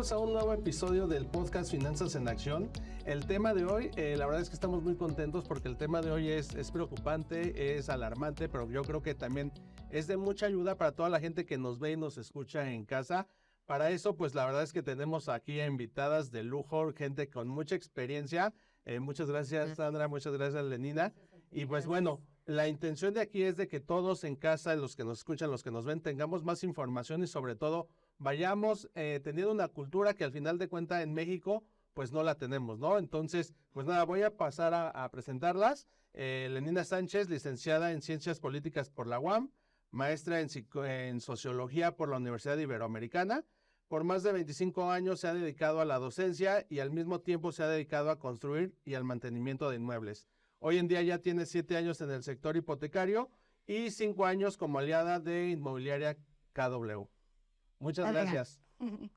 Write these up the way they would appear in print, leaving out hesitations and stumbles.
Bienvenidos a un nuevo episodio del podcast Finanzas en Acción. El tema de hoy, la verdad es que estamos muy contentos porque el tema de hoy es preocupante, es alarmante, pero yo creo que también es de mucha ayuda para toda la gente que nos ve y nos escucha en casa. Para eso, pues la verdad es que tenemos aquí a invitadas de lujo, gente con mucha experiencia. Muchas gracias, Sandra, muchas gracias, Lenina. Y pues bueno, la intención de aquí es de que todos en casa, los que nos escuchan, los que nos ven, tengamos más información y sobre todo vayamos teniendo una cultura que al final de cuentas en México pues no la tenemos, ¿no? Entonces, pues nada, voy a pasar a presentarlas. Lenina Sánchez, licenciada en Ciencias Políticas por la UAM, maestra en Sociología por la Universidad Iberoamericana. Por más de 25 años se ha dedicado a la docencia y al mismo tiempo se ha dedicado a construir y al mantenimiento de inmuebles. Hoy en día ya tiene 7 años en el sector hipotecario y 5 años como aliada de Inmobiliaria KW. Muchas gracias.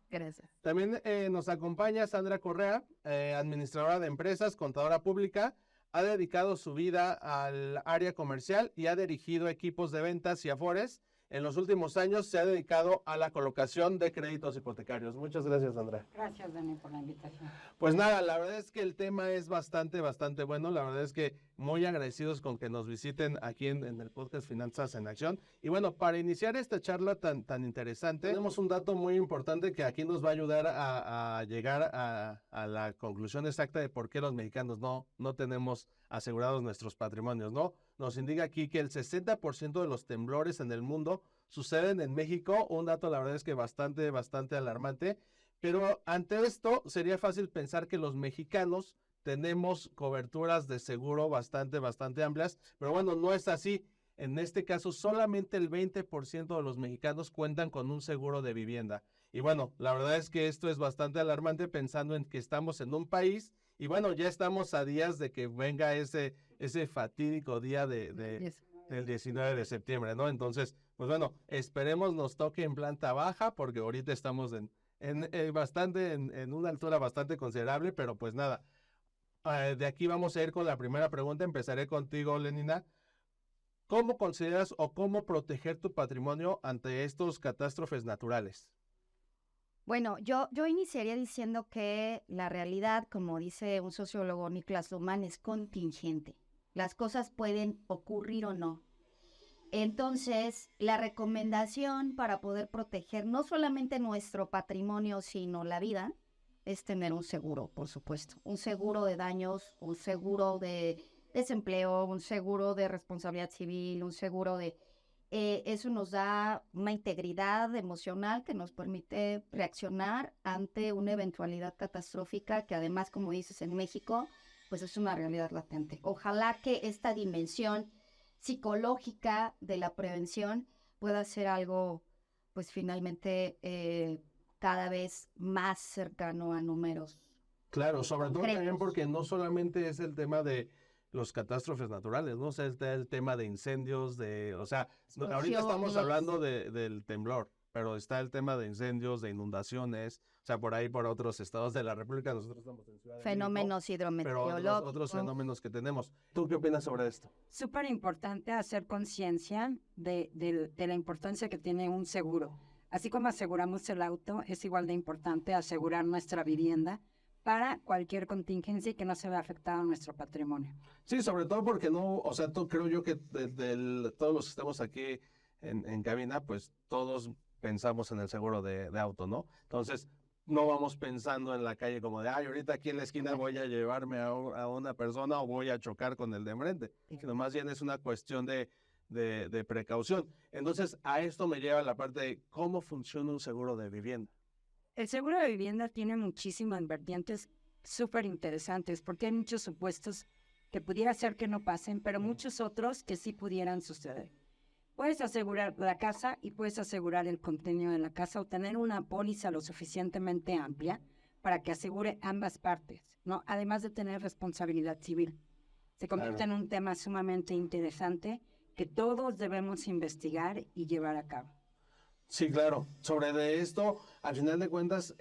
Gracias. También nos acompaña Sandra Correa, administradora de empresas, contadora pública. Ha dedicado su vida al área comercial y ha dirigido equipos de ventas y afores. En los últimos años se ha dedicado a la colocación de créditos hipotecarios. Muchas gracias, Sandra. Gracias, Dani, por la invitación. Pues nada, la verdad es que el tema es bastante bueno. La verdad es que muy agradecidos con que nos visiten aquí en el podcast Finanzas en Acción. Y bueno, para iniciar esta charla tan interesante, tenemos un dato muy importante que aquí nos va a ayudar a llegar a la conclusión exacta de por qué los mexicanos no tenemos asegurados nuestros patrimonios, ¿no? Nos indica aquí que el 60% de los temblores en el mundo suceden en México. Un dato, la verdad es que bastante alarmante. Pero ante esto sería fácil pensar que los mexicanos tenemos coberturas de seguro bastante amplias, pero bueno, no es así. En este caso, solamente el 20% de los mexicanos cuentan con un seguro de vivienda. Y bueno, la verdad es que esto es bastante alarmante pensando en que estamos en un país y bueno, ya estamos a días de que venga ese fatídico día del 19 de septiembre, ¿no? Entonces, pues bueno, esperemos nos toque en planta baja porque ahorita estamos en una altura bastante considerable, pero pues nada, de aquí vamos a ir con la primera pregunta. Empezaré contigo, Lenina. ¿Cómo consideras o cómo proteger tu patrimonio ante estos catástrofes naturales? Bueno, yo iniciaría diciendo que la realidad, como dice un sociólogo, Niklas Luhmann, es contingente. Las cosas pueden ocurrir o no. Entonces, la recomendación para poder proteger no solamente nuestro patrimonio, sino la vida, es tener un seguro, por supuesto. Un seguro de daños, un seguro de desempleo, un seguro de responsabilidad civil, un seguro de... eso nos da una integridad emocional que nos permite reaccionar ante una eventualidad catastrófica que además, como dices, en México, pues es una realidad latente. Ojalá que esta dimensión psicológica de la prevención pueda ser algo, pues finalmente cada vez más cercano a números. Claro, sobre todo también porque no solamente es el tema de los catástrofes naturales, ¿no? O sea, está el tema de incendios, ahorita estamos hablando del temblor, pero está el tema de incendios, de inundaciones, o sea, por ahí por otros estados de la República, nosotros estamos en Ciudad de fenómenos México, hidrometeorológicos. pero otros fenómenos que tenemos. ¿Tú qué opinas sobre esto? Súper importante hacer conciencia de la importancia que tiene un seguro. Así como aseguramos el auto, es igual de importante asegurar nuestra vivienda para cualquier contingencia y que no se vea afectado nuestro patrimonio. Sí, sobre todo porque creo yo que todos los que estamos aquí en cabina, pues todos pensamos en el seguro de auto, ¿no? Entonces, no vamos pensando en la calle como de, ahorita aquí en la esquina voy a llevarme a una persona o voy a chocar con el de enfrente, sino más bien es una cuestión de precaución. Entonces, a esto me lleva la parte de cómo funciona un seguro de vivienda. El seguro de vivienda tiene muchísimas vertientes súper interesantes porque hay muchos supuestos que pudiera ser que no pasen, pero muchos otros que sí pudieran suceder. Puedes asegurar la casa y puedes asegurar el contenido de la casa o tener una póliza lo suficientemente amplia para que asegure ambas partes, ¿no? Además de tener responsabilidad civil. Se convierte en un tema sumamente interesante que todos debemos investigar y llevar a cabo. Sí, claro. Sobre esto, al final de cuentas,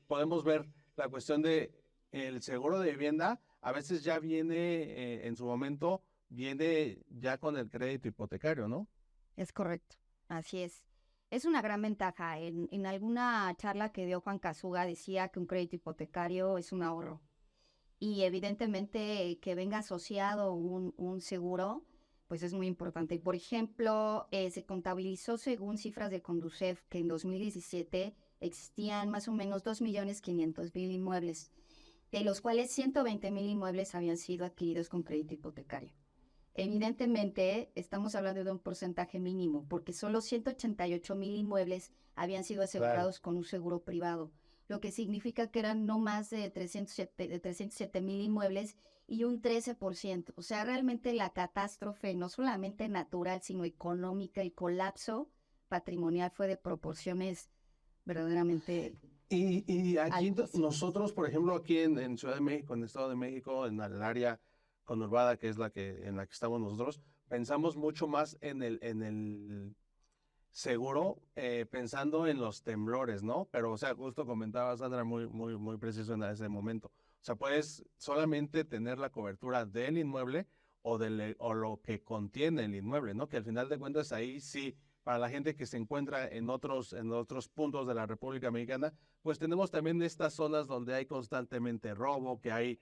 podemos ver la cuestión de el seguro de vivienda. A veces ya viene, en su momento, viene ya con el crédito hipotecario, ¿no? Es correcto, así es. Es una gran ventaja. En alguna charla que dio Juan Casuga decía que un crédito hipotecario es un ahorro. Y evidentemente que venga asociado un seguro, pues es muy importante. Por ejemplo, se contabilizó según cifras de Conducef que en 2017 existían más o menos 2.500.000 inmuebles, de los cuales 120.000 inmuebles habían sido adquiridos con crédito hipotecario. Evidentemente, estamos hablando de un porcentaje mínimo, porque solo 188.000 inmuebles habían sido asegurados con un seguro privado, lo que significa que eran no más de 307.000 inmuebles y un 13%. O sea, realmente la catástrofe, no solamente natural, sino económica, el colapso patrimonial fue de proporciones verdaderamente Y aquí altísimas. nosotros, por ejemplo, aquí en Ciudad de México, en el Estado de México, en el área conurbada, que es en la que estamos nosotros, pensamos mucho más en el seguro, pensando en los temblores, ¿no? Pero, o sea, justo comentaba Sandra muy preciso en ese momento. O sea, puedes solamente tener la cobertura del inmueble o lo que contiene el inmueble, ¿no? Que al final de cuentas ahí sí, para la gente que se encuentra en otros puntos de la República Mexicana, pues tenemos también estas zonas donde hay constantemente robo, que hay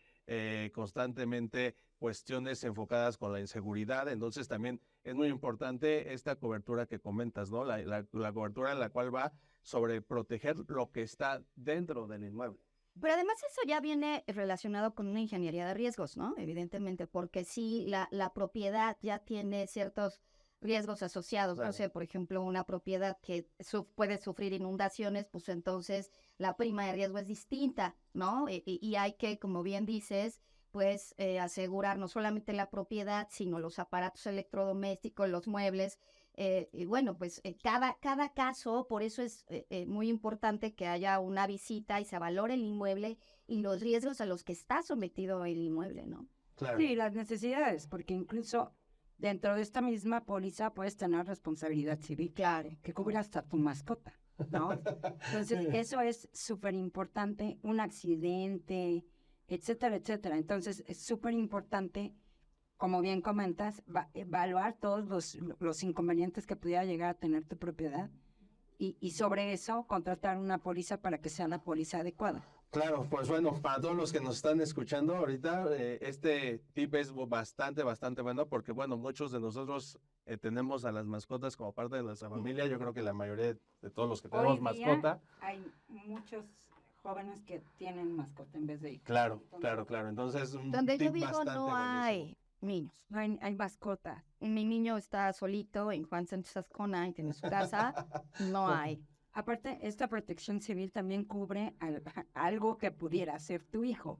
constantemente cuestiones enfocadas con la inseguridad. Entonces también es muy importante esta cobertura que comentas, ¿no? La cobertura en la cual va sobre proteger lo que está dentro del inmueble. Pero además eso ya viene relacionado con una ingeniería de riesgos, ¿no? Evidentemente, porque sí, la propiedad ya tiene ciertos riesgos asociados. Claro. No sé, por ejemplo, una propiedad que puede sufrir inundaciones, pues entonces la prima de riesgo es distinta, ¿no? Y hay que, como bien dices, pues asegurar no solamente la propiedad, sino los aparatos electrodomésticos, los muebles. Y bueno, pues cada caso, por eso es muy importante que haya una visita y se valore el inmueble y los riesgos a los que está sometido el inmueble, ¿no? Claro. Sí, las necesidades, porque incluso dentro de esta misma póliza puedes tener responsabilidad civil, Claro. que cubre hasta tu mascota, ¿no? Entonces, eso es súper importante, un accidente, etcétera, etcétera. Entonces, es súper importante, como bien comentas, evaluar todos los inconvenientes que pudiera llegar a tener tu propiedad y sobre eso contratar una póliza para que sea la póliza adecuada. Claro, pues bueno, para todos los que nos están escuchando ahorita, este tip es bastante bueno porque, bueno, muchos de nosotros tenemos a las mascotas como parte de nuestra familia. Yo creo que la mayoría de todos los que tenemos Hoy día mascota. hay muchos jóvenes que tienen mascota en vez de hijos. Claro. Entonces, Entonces, un Donde yo tip vivo bastante no buenísimo. hay niños. no hay mascota. Mi niño está solito en Juan Sánchez Azcona, y tiene su casa, no hay. Aparte, esta protección civil también cubre algo que pudiera ser tu hijo.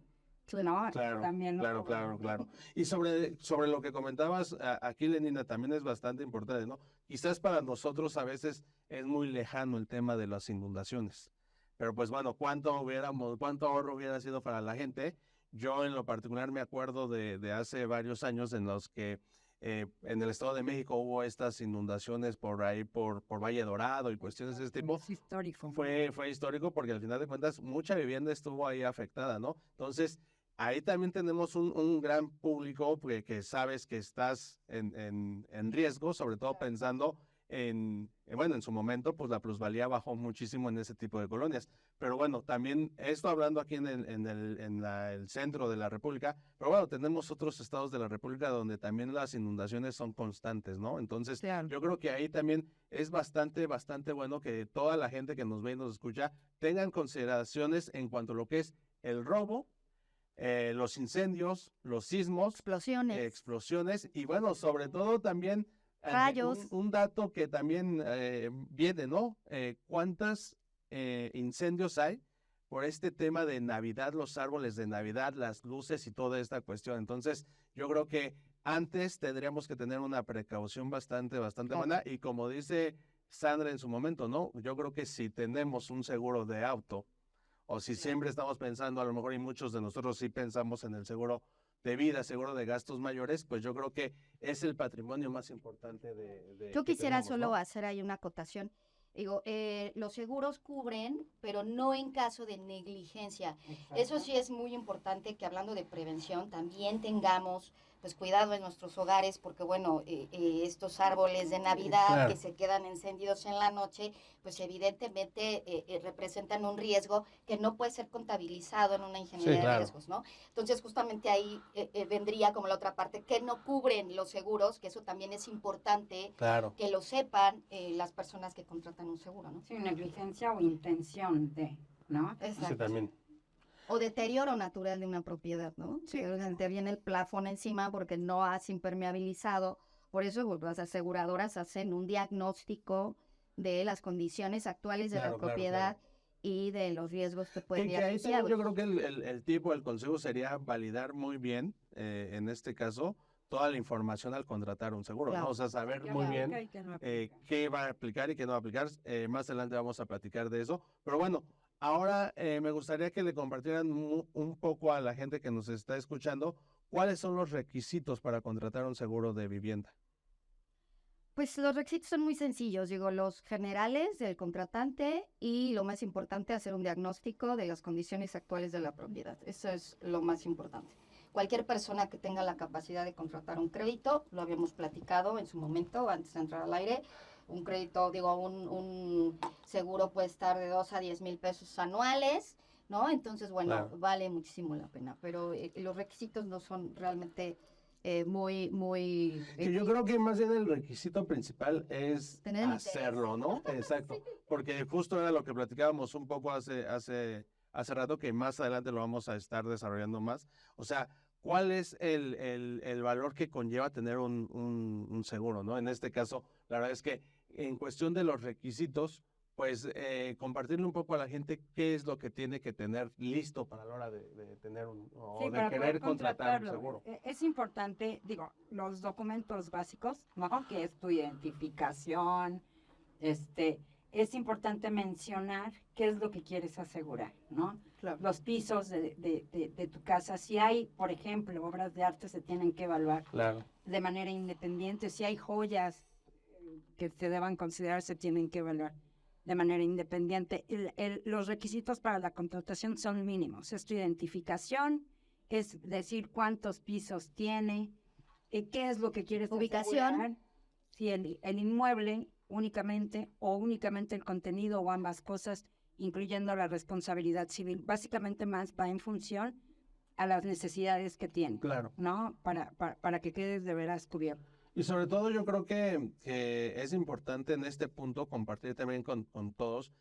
¿No? Claro, También lo claro. cubre. Y sobre lo que comentabas aquí, Lenina, también es bastante importante, ¿no? Quizás para nosotros a veces es muy lejano el tema de las inundaciones, pero pues bueno, cuánto ahorro hubiera sido para la gente. Yo en lo particular me acuerdo de hace varios años en los que en el Estado de México hubo estas inundaciones por ahí, por Valle Dorado y cuestiones de ese tipo. Es histórico. Fue histórico porque al final de cuentas mucha vivienda estuvo ahí afectada, ¿no? Entonces, ahí también tenemos un gran público que sabes que estás en riesgo, sobre todo pensando bueno, en su momento, pues la plusvalía bajó muchísimo en ese tipo de colonias. Pero bueno, también esto hablando aquí en el centro de la República, pero bueno, tenemos otros estados de la República donde también las inundaciones son constantes, ¿no? Entonces, Claro. yo creo que ahí también es bastante bueno que toda la gente que nos ve y nos escucha tengan consideraciones en cuanto a lo que es el robo, los incendios, los sismos, explosiones y bueno, sobre todo también Rayos. un dato que también viene, ¿no? ¿Cuántos incendios hay por este tema de Navidad, los árboles de Navidad, las luces y toda esta cuestión? Entonces, yo creo que antes tendríamos que tener una precaución bastante buena y como dice Sandra en su momento, ¿no? Yo creo que si tenemos un seguro de auto o si siempre estamos pensando, a lo mejor y muchos de nosotros sí pensamos en el seguro de vida, seguro de gastos mayores, pues yo creo que es el patrimonio más importante Yo que quisiera tenemos, solo ¿no? hacer ahí una acotación. Digo, los seguros cubren, pero no en caso de negligencia. Eso sí es muy importante que hablando de prevención también tengamos pues cuidado en nuestros hogares, porque bueno, estos árboles de Navidad Claro. que se quedan encendidos en la noche, pues evidentemente representan un riesgo que no puede ser contabilizado en una ingeniería Sí, claro. de riesgos, ¿no? Entonces justamente ahí vendría como la otra parte, que no cubren los seguros, que eso también es importante Claro. que lo sepan las personas que contratan un seguro, ¿no? Sí, negligencia o intención de, ¿no? Exacto. Sí, también. O deterioro natural de una propiedad, ¿no? Sí. Te viene el plafón encima porque no has impermeabilizado. Por eso pues, las aseguradoras hacen un diagnóstico de las condiciones actuales de Claro, la claro, propiedad claro. y de los riesgos que pueden Que ir ahí también asociados. yo creo que el tip o el consejo sería validar muy bien, en este caso, toda la información al contratar un seguro, Claro. ¿no? O sea, saber ¿Qué muy aplica bien y qué no aplica? qué va a aplicar y qué no va a aplicar. Más adelante vamos a platicar de eso. Pero bueno, ahora me gustaría que le compartieran un poco a la gente que nos está escuchando cuáles son los requisitos para contratar un seguro de vivienda. Pues los requisitos son muy sencillos, digo, los generales del contratante y lo más importante, hacer un diagnóstico de las condiciones actuales de la propiedad. Eso es lo más importante. Cualquier persona que tenga la capacidad de contratar un crédito, lo habíamos platicado en su momento, antes de entrar al aire, un crédito, digo, un seguro puede estar de 2 a 10 mil pesos anuales, ¿no? Entonces, bueno, Claro. vale muchísimo la pena, pero los requisitos no son realmente muy... Que yo creo que más bien el requisito principal es Tener el hacerlo, ¿no? Exacto. Porque justo era lo que platicábamos un poco hace rato, que más adelante lo vamos a estar desarrollando más. O sea, ¿cuál es el valor que conlleva tener un seguro, ¿no? En este caso, la verdad es que en cuestión de los requisitos, pues compartirle un poco a la gente qué es lo que tiene que tener listo para la hora de tener o Sí, de para querer poder contratar un contratarlo. seguro. Es importante, digo, los documentos básicos, ¿no? Que es tu identificación, es importante mencionar qué es lo que quieres asegurar, ¿no? Claro. Los pisos de tu casa, si hay, por ejemplo, obras de arte se tienen que evaluar Claro. de manera independiente, si hay joyas que se deban considerar, se tienen que evaluar de manera independiente. Los requisitos para la contratación son mínimos. Es tu identificación, es decir cuántos pisos tiene, qué es lo que quieres Ubicación. asegurar, si el inmueble únicamente o únicamente el contenido o ambas cosas, incluyendo la responsabilidad civil. Básicamente más va en función a las necesidades que tiene, Claro. ¿no? Para que quedes de veras cubierto. Y sobre todo yo creo que es importante en este punto compartir también con todos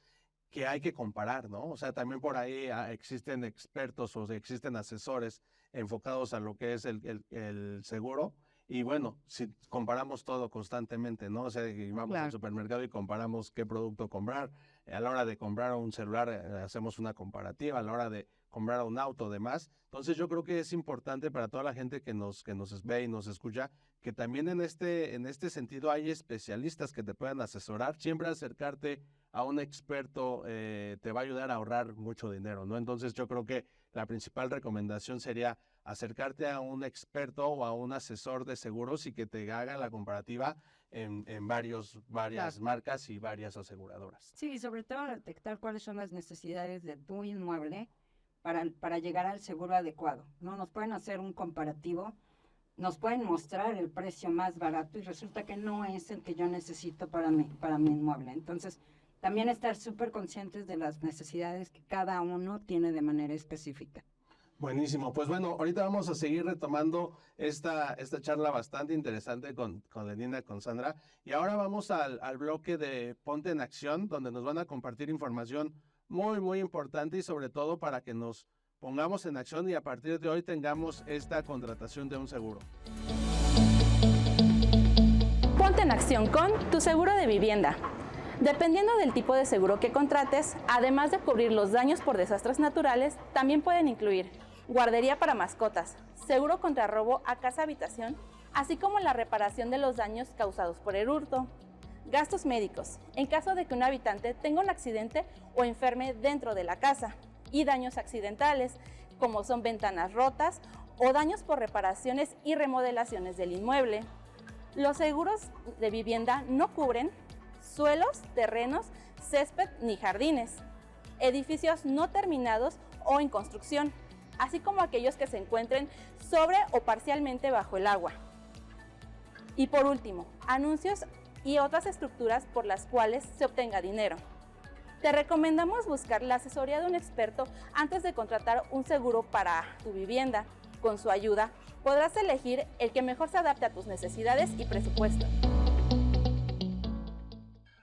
que hay que comparar, ¿no? O sea, también por ahí existen expertos o existen asesores enfocados a lo que es el seguro. Y bueno, si comparamos todo constantemente, ¿no? O sea, vamos Claro. al supermercado y comparamos qué producto comprar. A la hora de comprar un celular hacemos una comparativa, a la hora de comprar un auto, demás. Entonces yo creo que es importante para toda la gente que nos ve y nos escucha, que también en este sentido hay especialistas que te puedan asesorar. Siempre acercarte a un experto te va a ayudar a ahorrar mucho dinero, ¿no? Entonces yo creo que la principal recomendación sería acercarte a un experto o a un asesor de seguros y que te haga la comparativa en varias Claro. marcas y varias aseguradoras. Sí, y sobre todo detectar cuáles son las necesidades de tu inmueble para llegar al seguro adecuado, ¿no? Nos pueden hacer un comparativo, nos pueden mostrar el precio más barato y resulta que no es el que yo necesito para mi inmueble. Entonces, también estar súper conscientes de las necesidades que cada uno tiene de manera específica. Buenísimo, pues bueno, ahorita vamos a seguir retomando esta charla bastante interesante con Lenina, con Sandra, y ahora vamos al bloque de Ponte en Acción, donde nos van a compartir información muy, muy importante y sobre todo para que nos pongamos en acción y a partir de hoy tengamos esta contratación de un seguro. Ponte en acción con tu seguro de vivienda. Dependiendo del tipo de seguro que contrates, además de cubrir los daños por desastres naturales, también pueden incluir guardería para mascotas, seguro contra robo a casa-habitación, así como la reparación de los daños causados por el hurto. Gastos médicos, en caso de que un habitante tenga un accidente o enferme dentro de la casa. Y daños accidentales, como son ventanas rotas o daños por reparaciones y remodelaciones del inmueble. Los seguros de vivienda no cubren suelos, terrenos, césped ni jardines, edificios no terminados o en construcción, así como aquellos que se encuentren sobre o parcialmente bajo el agua. Y por último, anuncios y otras estructuras por las cuales se obtenga dinero. Te recomendamos buscar la asesoría de un experto antes de contratar un seguro para tu vivienda. Con su ayuda, podrás elegir el que mejor se adapte a tus necesidades y presupuesto.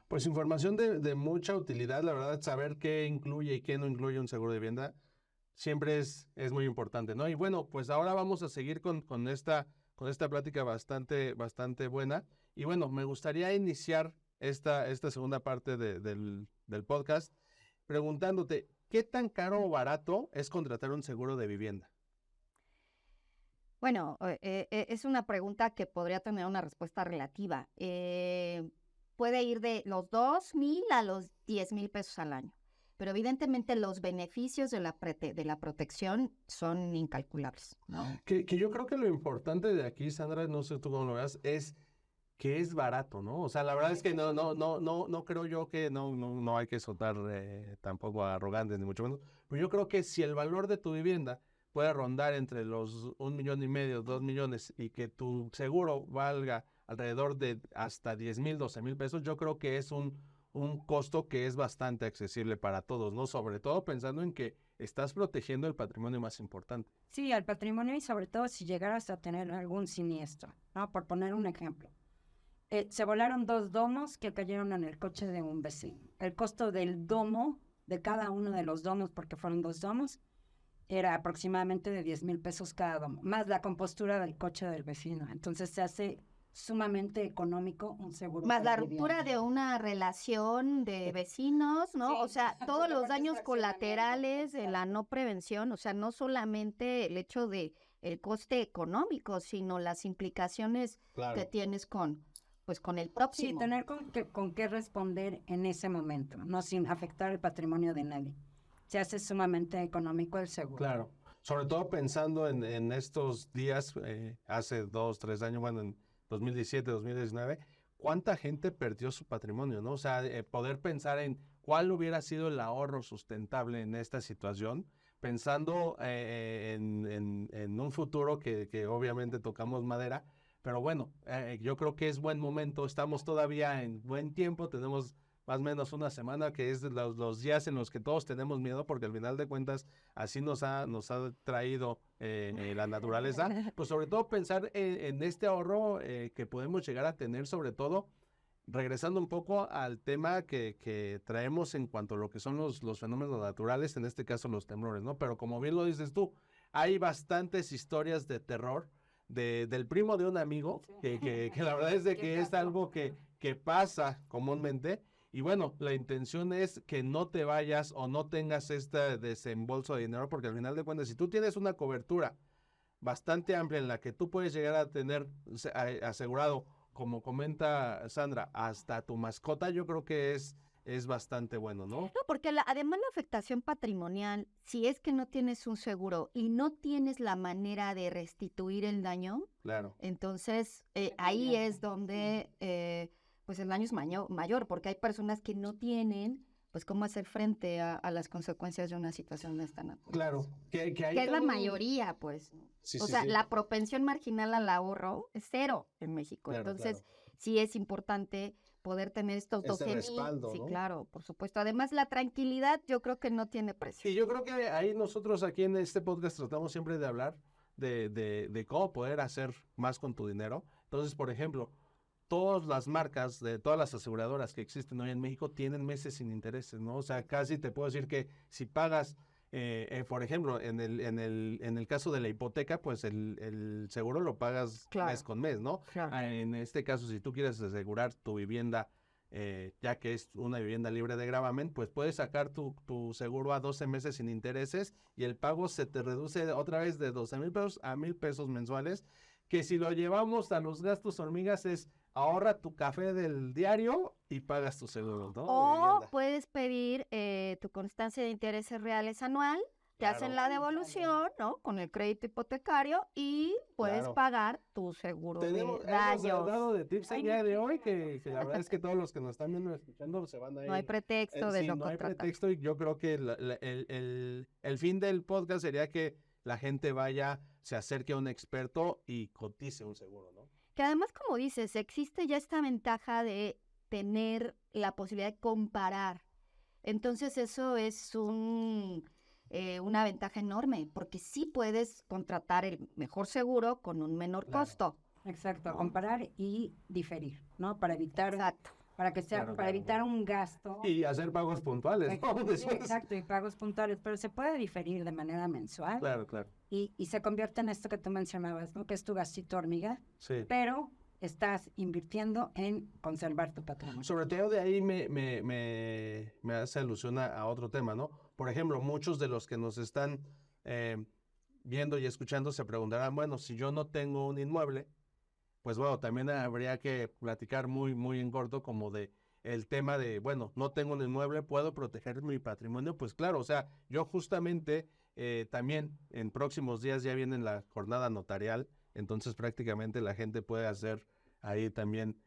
Pues información de mucha utilidad, la verdad, saber qué incluye y qué no incluye un seguro de vivienda siempre es muy importante, ¿no? Y bueno, pues ahora vamos a seguir con esta plática bastante buena. Y bueno, me gustaría iniciar esta segunda parte del podcast preguntándote, ¿qué tan caro o barato es contratar un seguro de vivienda? Bueno, es una pregunta que podría tener una respuesta relativa. Puede ir de los 2,000 a los 10,000 pesos al año, pero evidentemente los beneficios de la protección son incalculables, ¿no? Que yo creo que lo importante de aquí, Sandra, no sé tú cómo lo veas, es que es barato, ¿no? O sea, la verdad es que no creo yo que no hay que soltar tampoco arrogantes, ni mucho menos, pero yo creo que si el valor de tu vivienda puede rondar entre los 1,5 millones, 2 millones, y que tu seguro valga alrededor de hasta 10,000, 12,000 pesos, yo creo que es un costo que es bastante accesible para todos, ¿no? Sobre todo pensando en que estás protegiendo el patrimonio más importante. Sí, al patrimonio y sobre todo si llegaras a tener algún siniestro, ¿no? Por poner un ejemplo. Se volaron 2 domos que cayeron en el coche de un vecino. El costo del domo, de cada uno de los domos, porque fueron 2 domos, era aproximadamente de 10,000 pesos cada domo, más la compostura del coche del vecino. Entonces se hace sumamente económico un seguro. Más la ruptura de una relación de vecinos, ¿no? Sí. O sea, todos los daños Aparte colaterales de la no prevención, o sea, no solamente el hecho de el coste económico, sino las implicaciones que tienes con el próximo. Sí, tener con qué responder en ese momento, no sin afectar el patrimonio de nadie. Se hace sumamente económico el seguro. Claro, sobre todo pensando en estos días, hace 2, 3 años, bueno, en 2017, 2019, ¿cuánta gente perdió su patrimonio, no? O sea, poder pensar en cuál hubiera sido el ahorro sustentable en esta situación, pensando en un futuro que obviamente tocamos madera, pero bueno, yo creo que es buen momento, estamos todavía en buen tiempo, tenemos más o menos una semana, que es los días en los que todos tenemos miedo, porque al final de cuentas así nos ha traído la naturaleza, pues sobre todo pensar en este ahorro que podemos llegar a tener, sobre todo regresando un poco al tema que traemos en cuanto a lo que son los fenómenos naturales, en este caso los temblores, ¿no? Pero como bien lo dices tú, hay bastantes historias de terror del primo de un amigo, que la verdad es de que es algo que pasa comúnmente. Y bueno, la intención es que no te vayas o no tengas este desembolso de dinero, porque al final de cuentas, si tú tienes una cobertura bastante amplia en la que tú puedes llegar a tener asegurado, como comenta Sandra, hasta tu mascota, yo creo que es bastante bueno, ¿no? No, porque además la afectación patrimonial, si es que no tienes un seguro y no tienes la manera de restituir el daño, Claro. entonces ahí es donde pues el daño es mayor, porque hay personas que no tienen pues cómo hacer frente a las consecuencias de una situación de esta naturaleza. Claro. Que es la mayoría, pues. Sí, o sí, sea, sí. la propensión marginal al ahorro es 0 en México. Claro, Entonces, claro. sí es importante poder tener estos 12,000. respaldo, Sí, ¿no? claro, por supuesto. Además, la tranquilidad yo creo que no tiene precio. Y yo creo que ahí nosotros aquí en este podcast tratamos siempre de hablar de cómo poder hacer más con tu dinero. Entonces, por ejemplo, todas las marcas de todas las aseguradoras que existen hoy en México tienen meses sin intereses, ¿no? O sea, casi te puedo decir que si pagas, por ejemplo, en el caso de la hipoteca, pues el seguro lo pagas Claro. mes con mes, ¿no? Claro. En este caso, si tú quieres asegurar tu vivienda, ya que es una vivienda libre de gravamen, pues puedes sacar tu seguro a 12 meses sin intereses y el pago se te reduce otra vez de 12,000 pesos a 1,000 pesos mensuales, que si lo llevamos a los gastos hormigas es ahorra tu café del diario y pagas tu seguro, ¿no? O puedes pedir tu constancia de intereses reales anual, te Claro. hacen la devolución, ¿no? Con el crédito hipotecario y puedes Claro. pagar tu seguro Hemos de daños. dado de tips el día de hoy que la verdad es que todos los que nos están viendo y escuchando se van a ir. No hay pretexto de Sí, no no hay contratar. pretexto, y yo creo que el fin del podcast sería que la gente vaya, se acerque a un experto y cotice un seguro, ¿no? Que además, como dices, existe ya esta ventaja de tener la posibilidad de comparar. Entonces eso es una ventaja enorme, porque sí puedes contratar el mejor seguro con un menor Claro. costo. Exacto, ¿no? comparar y diferir, ¿no? Para evitar, Exacto. para que sea, Claro, para claro, evitar un gasto. Y hacer pagos puntuales, ¿no? Sí, Después. exacto, y pagos puntuales, pero se puede diferir de manera mensual Claro, claro. y se convierte en esto que tú mencionabas, ¿no? Que es tu gastito hormiga, Sí. pero estás invirtiendo en conservar tu patrimonio. Sobre todo de ahí me hace alusión a otro tema, ¿no? Por ejemplo, muchos de los que nos están viendo y escuchando se preguntarán, bueno, si yo no tengo un inmueble, pues bueno, también habría que platicar muy, muy en corto como de el tema de, bueno, no tengo un inmueble, ¿puedo proteger mi patrimonio? Pues claro, o sea, yo justamente también en próximos días ya viene la jornada notarial, entonces prácticamente la gente puede hacer ahí también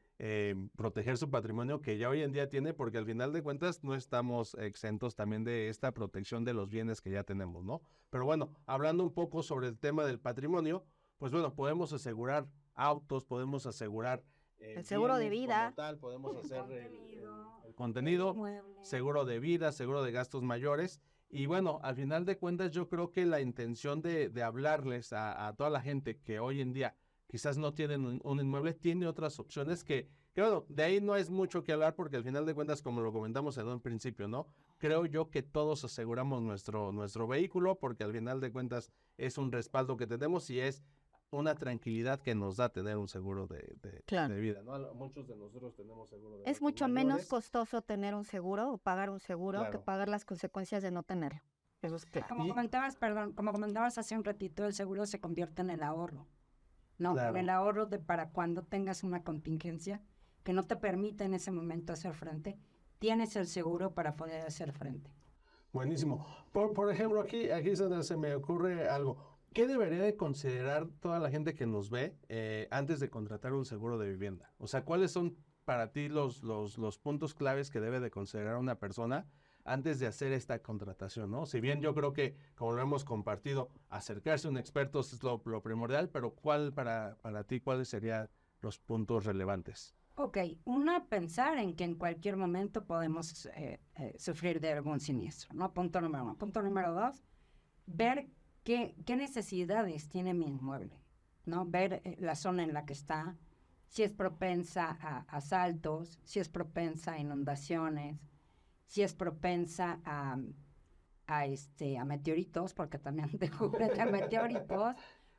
proteger su patrimonio que ya hoy en día tiene, porque al final de cuentas no estamos exentos también de esta protección de los bienes que ya tenemos, ¿no? Pero bueno, hablando un poco sobre el tema del patrimonio, pues bueno, podemos asegurar autos, podemos asegurar El seguro de bienes vida. como tal, podemos hacer Contenido, el contenido, inmueble. seguro de vida, seguro de gastos mayores. Y bueno, al final de cuentas yo creo que la intención de hablarles a toda la gente que hoy en día quizás no tienen un inmueble, tiene otras opciones que bueno, de ahí no es mucho que hablar porque al final de cuentas, como lo comentamos en un principio, ¿no? Creo yo que todos aseguramos nuestro vehículo porque al final de cuentas es un respaldo que tenemos y es una tranquilidad que nos da tener un seguro Claro. de vida, ¿no? Muchos de nosotros tenemos seguro de Es gastos mucho menos mayores. costoso tener un seguro o pagar un seguro que Claro. pagar las consecuencias de no tenerlo. Eso es claro. Como Y- comentabas, perdón, como comentabas hace un ratito, el seguro se convierte en el ahorro, ¿no? Claro. En el ahorro de para cuando tengas una contingencia que no te permite en ese momento hacer frente, tienes el seguro para poder hacer frente. Buenísimo. Por ejemplo, aquí se me ocurre algo. ¿Qué debería de considerar toda la gente que nos ve antes de contratar un seguro de vivienda? O sea, ¿cuáles son para ti los puntos claves que debe de considerar una persona antes de hacer esta contratación, ¿no? Si bien yo creo que, como lo hemos compartido, acercarse a un experto es lo primordial, pero ¿cuál para ti, cuáles serían los puntos relevantes? Ok, una, pensar en que en cualquier momento podemos sufrir de algún siniestro, ¿no? Punto número uno. Punto número dos, ver qué necesidades tiene mi inmueble, ¿no? Ver la zona en la que está, si es propensa a asaltos, si es propensa a inundaciones, si es propensa a meteoritos, porque también tengo frente a meteoritos.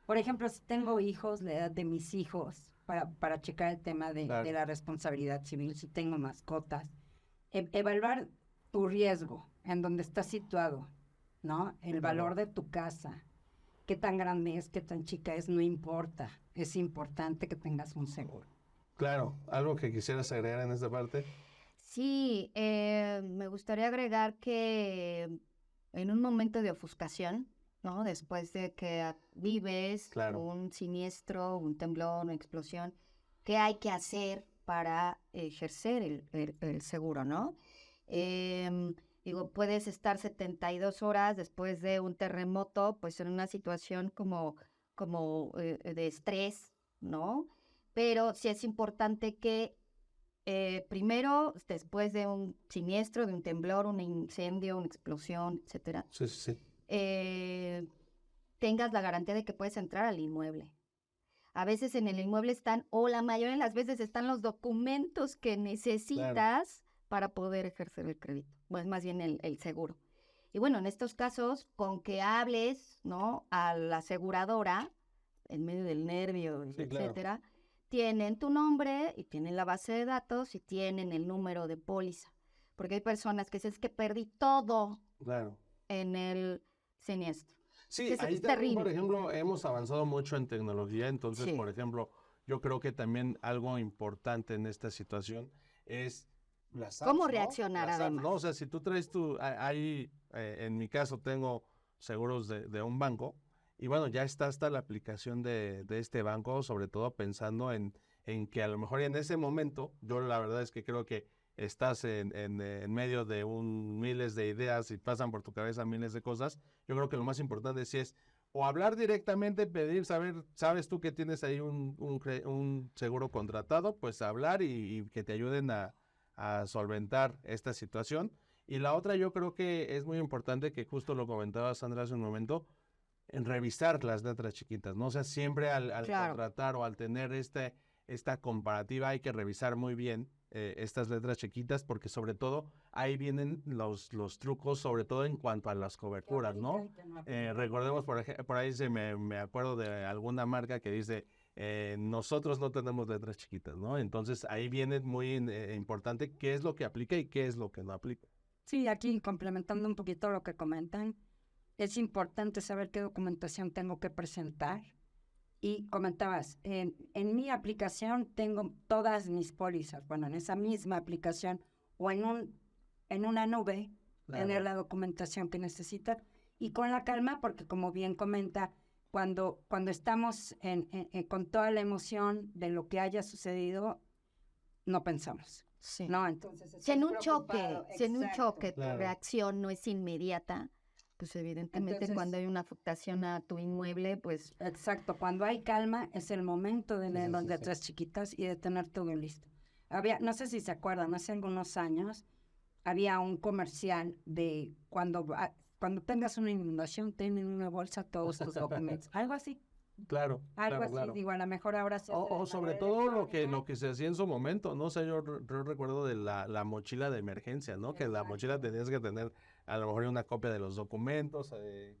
Por ejemplo, si tengo hijos, la edad de mis hijos, para checar el tema Claro. de la responsabilidad civil, si tengo mascotas. Evaluar tu riesgo, en donde estás situado, ¿no? El valor de tu casa, qué tan grande es, qué tan chica es, no importa. Es importante que tengas un seguro. Claro, ¿algo que quisieras agregar en esta parte? Sí, me gustaría agregar que en un momento de ofuscación, ¿no? Después de que vives Claro. un siniestro, un temblor, una explosión, ¿qué hay que hacer para ejercer el seguro, ¿no? Digo, puedes estar 72 horas después de un terremoto, pues en una situación como de estrés, ¿no? Pero sí es importante que primero, después de un siniestro, de un temblor, un incendio, una explosión, etcétera, Sí, sí, sí. tengas la garantía de que puedes entrar al inmueble. A veces en el inmueble están, o la mayoría de las veces están los documentos que necesitas para poder ejercer el crédito, pues más bien el seguro. Y bueno, en estos casos, con que hables, ¿no?, a la aseguradora, en medio del nervio, Sí, claro. etcétera, tienen tu nombre y tienen la base de datos y tienen el número de póliza. Porque hay personas que dicen, es que perdí todo Claro. en el siniestro. Sí, Es ahí también, por terrible. ejemplo, hemos avanzado mucho en tecnología, entonces, Sí. por ejemplo, yo creo que también algo importante en esta situación es las apps, ¿Cómo ¿no? reaccionar Las apps, además? ¿no? O sea, si tú traes en mi caso tengo seguros de un banco y bueno, ya está hasta la aplicación de este banco, sobre todo pensando en que a lo mejor en ese momento, yo la verdad es que creo que estás en medio de miles de ideas y pasan por tu cabeza miles de cosas. Yo creo que lo más importante sí es o hablar directamente, pedir, sabes tú que tienes ahí un seguro contratado, pues hablar y que te ayuden a solventar esta situación. Y la otra, yo creo que es muy importante, que justo lo comentaba Sandra hace un momento, en revisar las letras chiquitas, ¿no? O sea, siempre al Claro. contratar o al tener esta comparativa hay que revisar muy bien estas letras chiquitas, porque sobre todo ahí vienen los trucos, sobre todo en cuanto a las coberturas, ¿no? Recordemos, por ahí me acuerdo de alguna marca que dice, nosotros no tenemos letras chiquitas, ¿no? Entonces ahí viene muy importante qué es lo que aplica y qué es lo que no aplica. Sí, aquí complementando un poquito lo que comentan, es importante saber qué documentación tengo que presentar. Y comentabas, en mi aplicación tengo todas mis pólizas, bueno, en esa misma aplicación o en una nube, Claro. tener la documentación que necesitan. Y con la calma, porque como bien comenta, cuando estamos con toda la emoción de lo que haya sucedido, no pensamos, Sí. ¿no? Entonces, Si en estás un choque, preocupado, si en un exacto. choque tu Claro. reacción no es inmediata, pues evidentemente Entonces- cuando hay una afectación a tu inmueble, pues Exacto, cuando hay calma es el momento de leer Sí, las sí, letras chiquitas y de tener todo listo. No sé si se acuerdan, hace algunos años había un comercial de cuando tengas una inundación, ten en una bolsa todos tus documentos. Algo así, Claro, algo claro, así. claro. Digo, a lo mejor ahora se hace O de sobre manera todo lo electrónica. que se hacía en su momento, ¿no? O sea, yo recuerdo de la mochila de emergencia, ¿no? Que la mochila tenías que tener a lo mejor una copia de los documentos,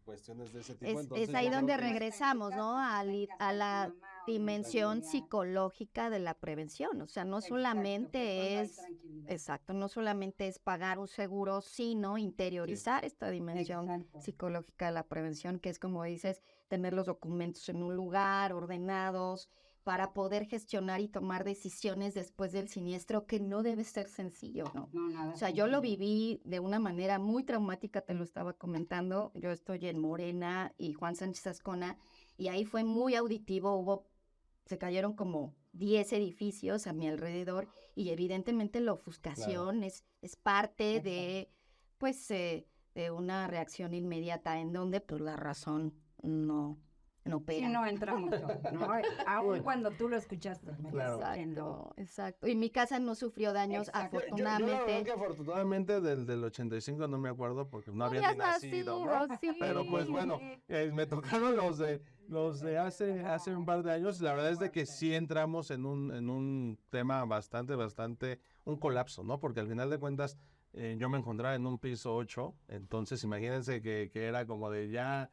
cuestiones de ese tipo. Entonces, es ahí yo creo donde que- regresamos, ¿no? A la dimensión psicológica de la prevención. O sea, no solamente es, exacto, no solamente es pagar un seguro, sino interiorizar esta dimensión psicológica de la prevención, que es, como dices, tener los documentos en un lugar, ordenados, para poder gestionar y tomar decisiones después del siniestro, que no debe ser sencillo, ¿no? O sea, yo lo viví de una manera muy traumática, te lo estaba comentando. Yo estoy en Morena y Juan Sánchez Azcona, y ahí fue muy auditivo, se cayeron como 10 edificios a mi alrededor, y evidentemente la ofuscación es parte de, pues, de una reacción inmediata en donde, pues, la razón no Sí, pega. no entra mucho, ¿no? Aún cuando tú lo escuchaste. Claro. Exacto. Y mi casa no sufrió daños, Exacto. Yo la verdad afortunadamente. que afortunadamente del 85 no me acuerdo porque no había habías ni nacido, ¿no? nacido, sí. Pero pues bueno, me tocaron los de hace un par de años. La verdad es de que sí entramos en un tema bastante, un colapso, ¿no? Porque al final de cuentas yo me encontraba en un piso 8, entonces imagínense que era como de ya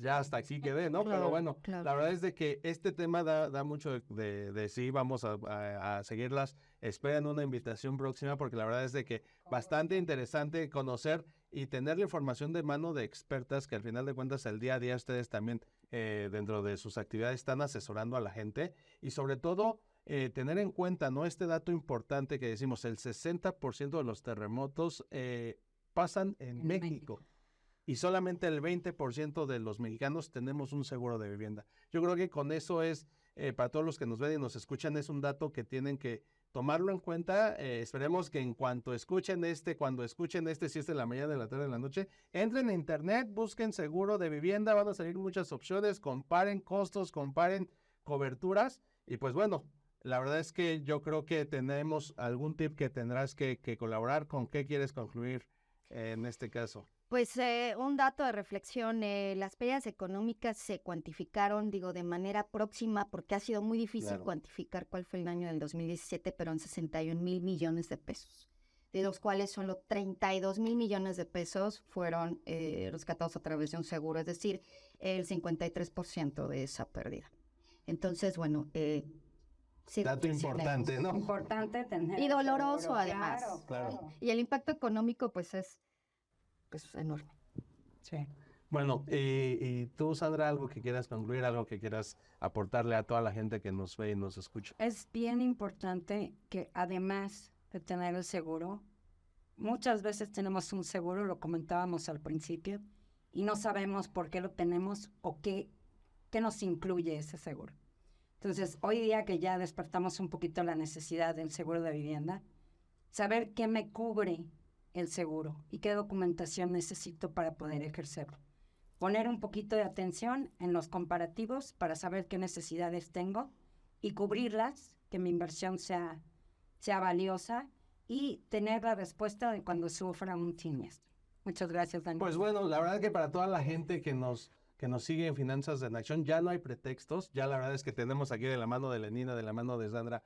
hasta aquí quedé, ¿no? Claro, Pero bueno, claro. la verdad es de que este tema da mucho de sí. Vamos a seguirlas. Esperen una invitación próxima, porque la verdad es de que bastante interesante conocer y tener la información de mano de expertas que al final de cuentas el día a día ustedes también dentro de sus actividades están asesorando a la gente, y sobre todo tener en cuenta, ¿no? Este dato importante que decimos, el 60% de los terremotos pasan en México. Y solamente el 20% de los mexicanos tenemos un seguro de vivienda. Yo creo que con eso es, para todos los que nos ven y nos escuchan, es un dato que tienen que tomarlo en cuenta. Esperemos que en cuanto cuando escuchen si es de la mañana, de la tarde, de la noche, entren a internet, busquen seguro de vivienda, van a salir muchas opciones, comparen costos, comparen coberturas, y pues bueno, la verdad es que yo creo que tenemos algún tip que tendrás que colaborar. ¿Con qué quieres concluir en este caso? Pues un dato de reflexión, las pérdidas económicas se cuantificaron, digo, de manera próxima, porque ha sido muy difícil Claro. cuantificar cuál fue el daño del 2017, pero en 61,000 millones de pesos, de los cuales solo 32,000 millones de pesos fueron rescatados a través de un seguro, es decir, el 53% de esa pérdida. Entonces, bueno, sí, Dato importante, ¿no? Importante tener y el doloroso seguro, además. Claro. Y el impacto económico, pues es enorme. Sí. Bueno, y tú, Sandra, algo que quieras concluir, algo que quieras aportarle a toda la gente que nos ve y nos escucha. Es bien importante que, además de tener el seguro, muchas veces tenemos un seguro, lo comentábamos al principio, y no sabemos por qué lo tenemos o qué nos incluye ese seguro. Entonces, hoy día que ya despertamos un poquito la necesidad del seguro de vivienda, saber qué me cubre el seguro y qué documentación necesito para poder ejercerlo. poner un poquito de atención en los comparativos para saber qué necesidades tengo y cubrirlas, que mi inversión sea valiosa y tener la respuesta de cuando sufra un siniestro. Muchas gracias, Dani. Pues bueno, la verdad que para toda la gente que nos sigue en Finanzas en Acción, ya no hay pretextos, ya la verdad es que tenemos aquí de la mano de Lenina, de la mano de Sandra,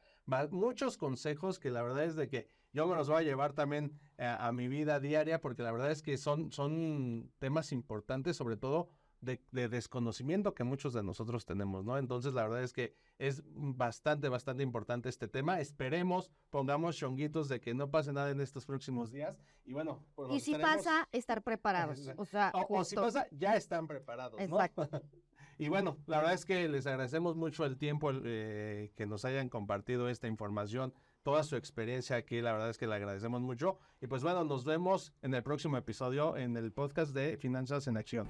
muchos consejos que la verdad es de que yo me los voy a llevar también a mi vida diaria, porque la verdad es que son temas importantes, sobre todo de desconocimiento que muchos de nosotros tenemos, ¿no? Entonces la verdad es que es bastante importante este tema. Esperemos, pongamos chonguitos de que no pase nada en estos próximos días. Y bueno, pues Y si pasa, estar preparados. O sea, o si pasa, ya están preparados, ¿no? Exacto. Y bueno, la verdad es que les agradecemos mucho el tiempo que nos hayan compartido esta información, toda su experiencia aquí, la verdad es que le agradecemos mucho. Y pues bueno, nos vemos en el próximo episodio en el podcast de Finanzas en Acción.